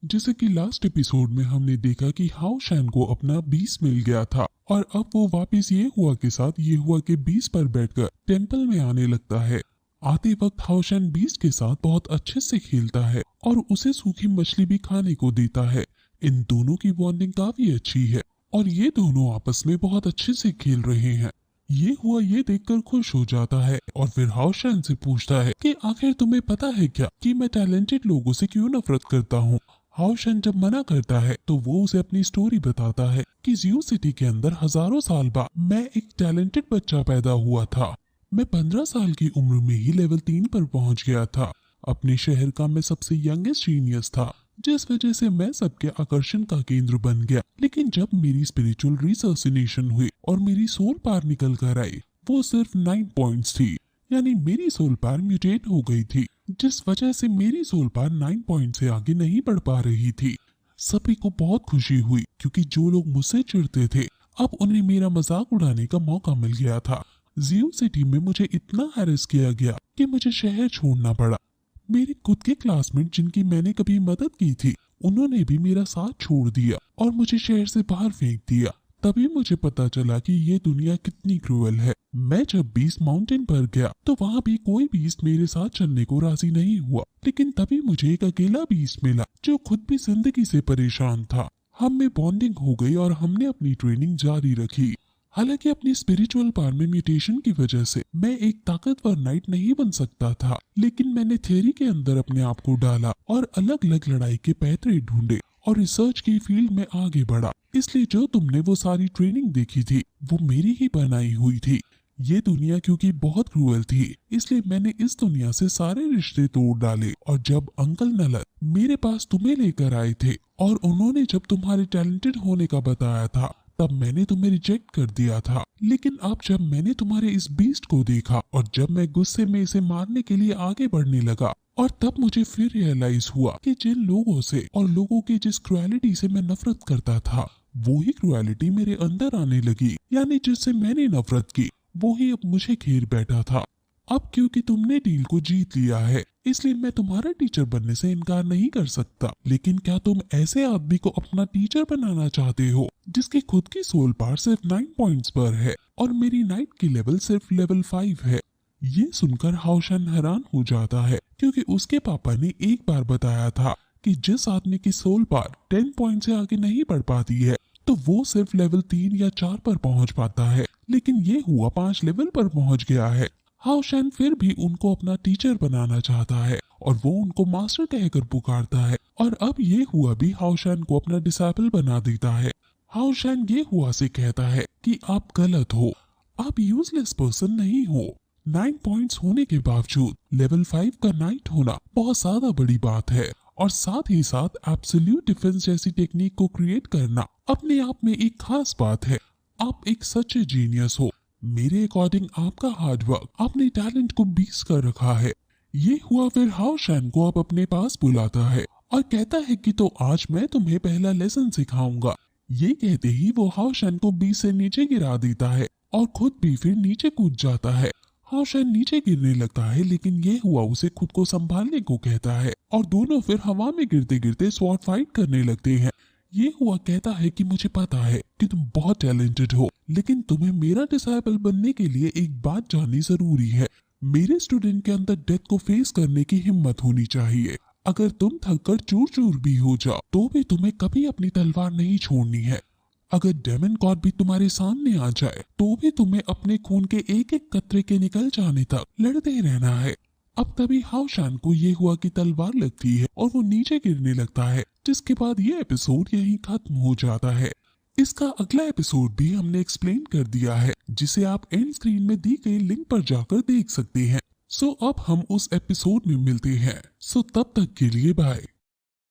जैसे कि last episode में हमने देखा कि हाओ शैन को अपना बीस मिल गया था और अब वो वापस ये हुआ के साथ ये हुआ के बीस पर बैठकर टेंपल में आने लगता है। आते वक्त हाओ शैन बीस के साथ बहुत अच्छे से खेलता है और उसे सूखी मछली भी खाने को देता है। इन दोनों की बॉन्डिंग काफी अच्छी है और ये दोनों आपस में बहुत अच्छे से खेल रहे हैं। ये हुआ ये देखकर खुश हो जाता है और फिर हाओ शैन से पूछता है कि आखिर तुम्हें पता है क्या कि मैं टैलेंटेड लोगों से क्यों नफरत करता हूँ। हाओ शैन जब मना करता है तो वो उसे अपनी स्टोरी बताता है कि ज़ू सिटी के अंदर हजारों साल बाद मैं एक टैलेंटेड बच्चा पैदा हुआ था। मैं 15 साल की उम्र में ही लेवल 3 पर पहुंच गया था। अपने शहर का मैं सबसे यंगेस्ट जीनियस था, जिस वजह से मैं सबके आकर्षण का केंद्र बन गया। लेकिन जब मेरी स्पिरिचुअल रिसर्सिनेशन हुई और मेरी सोल पावर निकल कर आई, वो सिर्फ 9 पॉइंट्स थी, यानी मेरी सोल पावर म्यूटेट हो गई थी, जिस वजह से मेरी सोल पावर 9 पॉइंट से आगे नहीं बढ़ पा रही थी। सभी को बहुत खुशी हुई क्योंकि जो लोग मुझसे चिढ़ते थे अब उन्हें मेरा मजाक उड़ाने का मौका मिल गया था। ज़ू सिटी में मुझे इतना हैरेस किया गया कि मुझे शहर छोड़ना पड़ा। मेरे खुद के क्लासमेट जिनकी मैंने कभी मदद की थी, उन्होंने भी मेरा साथ छोड़ दिया और मुझे शहर से बाहर फेंक दिया। तभी मुझे पता चला कि ये दुनिया कितनी क्रूएल है। मैं जब बीस्ट माउंटेन पर गया तो वहाँ भी कोई बीस्ट मेरे साथ चलने को राजी नहीं हुआ, लेकिन तभी मुझे एक अकेला बीस्ट मिला जो खुद भी जिंदगी से परेशान था। हम में बॉन्डिंग हो गई और हमने अपनी ट्रेनिंग जारी रखी। हालांकि अपनी स्पिरिचुअल पावर में म्यूटेशन की वजह से मैं एक ताकतवर नाइट नहीं बन सकता था, लेकिन मैंने थ्योरी के अंदर अपने आप को डाला और अलग अलग लड़ाई के पैतरे ढूंढे और रिसर्च की फील्ड में आगे बढ़ा। इसलिए जो तुमने वो सारी ट्रेनिंग देखी थी वो मेरी ही बनाई हुई थी। ये दुनिया क्योंकि बहुत क्रूएल थी, इसलिए मैंने इस दुनिया से सारे रिश्ते तोड़ डाले। और जब अंकल नलत मेरे पास तुम्हें लेकर आए थे और उन्होंने जब तुम्हारे टैलेंटेड होने का बताया था, तब मैंने तुम्हें रिजेक्ट कर दिया था। लेकिन अब जब मैंने तुम्हारे इस बीस्ट को देखा और जब मैं गुस्से में इसे मारने के लिए आगे बढ़ने लगा, और तब मुझे फिर रियलाइज हुआ कि जिन लोगों से और लोगों की जिस क्रुएलिटी से मैं नफरत करता था, वो ही क्रुएलिटी मेरे अंदर आने लगी। यानी जिससे मैंने नफरत की वो ही अब मुझे घेर बैठा था। अब क्योंकि तुमने डील को जीत लिया है, इसलिए मैं तुम्हारा टीचर बनने से इनकार नहीं कर सकता। लेकिन क्या तुम ऐसे आदमी को अपना टीचर बनाना चाहते हो जिसकी खुद की सोल पावर सिर्फ 9 पॉइंट्स पर है और मेरी नाइट की लेवल सिर्फ लेवल 5 है। ये सुनकर हाओ शैन हैरान हो जाता है क्योंकि उसके पापा ने एक बार बताया था कि जिस आदमी की सोल पावर 10 पॉइंट से आगे नहीं बढ़ पाती है तो वो सिर्फ लेवल 3 या 4 पर पहुंच पाता है, लेकिन ये हुआ 5 लेवल पर पहुंच गया है। हाओ शैन फिर भी उनको अपना टीचर बनाना चाहता है और वो उनको मास्टर कहकर पुकारता है और अब ये हुआ भी हाओ शैन को अपना डिसाइपल बना देता है। हाओ शैन ये हुआ से कहता है कि आप गलत हो, आप यूजलेस पर्सन नहीं हो। 9 पॉइंट्स होने के बावजूद लेवल 5 का नाइट होना बहुत ज्यादा बड़ी बात है और साथ ही साथ एब्सोल्यूट डिफेंस जैसी टेक्निक को क्रिएट करना अपने आप में एक खास बात है। आप एक सच्चे जीनियस हो। मेरे अकॉर्डिंग आपका हार्डवर्क आपने टैलेंट को 20 कर रखा है। ये हुआ फिर हाओ शैन को अब अपने पास बुलाता है और कहता है कि तो आज मैं तुम्हें पहला लेसन सिखाऊंगा। ये कहते ही वो हाओ शैन को 20 से नीचे गिरा देता है और खुद भी फिर नीचे कूद जाता है। हाओ शैन नीचे गिरने लगता है, लेकिन ये हुआ उसे खुद को संभालने को कहता है और दोनों फिर हवा में गिरते गिरते स्वॉर्ड फाइट करने लगते हैं। ये हुआ कहता है कि मुझे पता है कि तुम बहुत टैलेंटेड हो, लेकिन तुम्हें मेरा डिसाइपल बनने के लिए एक बात जाननी जरूरी है। मेरे स्टूडेंट के अंदर डेथ को फेस करने की हिम्मत होनी चाहिए। अगर तुम थककर चूर चूर भी हो जाओ तो भी तुम्हें कभी अपनी तलवार नहीं छोड़नी है। अगर डेमन गॉड भी तुम्हारे सामने आ जाए तो भी तुम्हें अपने खून के एक एक कतरे के निकल जाने तक लड़ते रहना है। अब तभी हाओ शैन को ये हुआ कि तलवार लगती है और वो नीचे गिरने लगता है, जिसके बाद ये एपिसोड यहीं खत्म हो जाता है। इसका अगला एपिसोड भी हमने एक्सप्लेन कर दिया है, जिसे आप एंड स्क्रीन में दी गई लिंक पर जाकर देख सकते हैं। सो अब हम उस एपिसोड में मिलते हैं। सो तब तक के लिए बाय।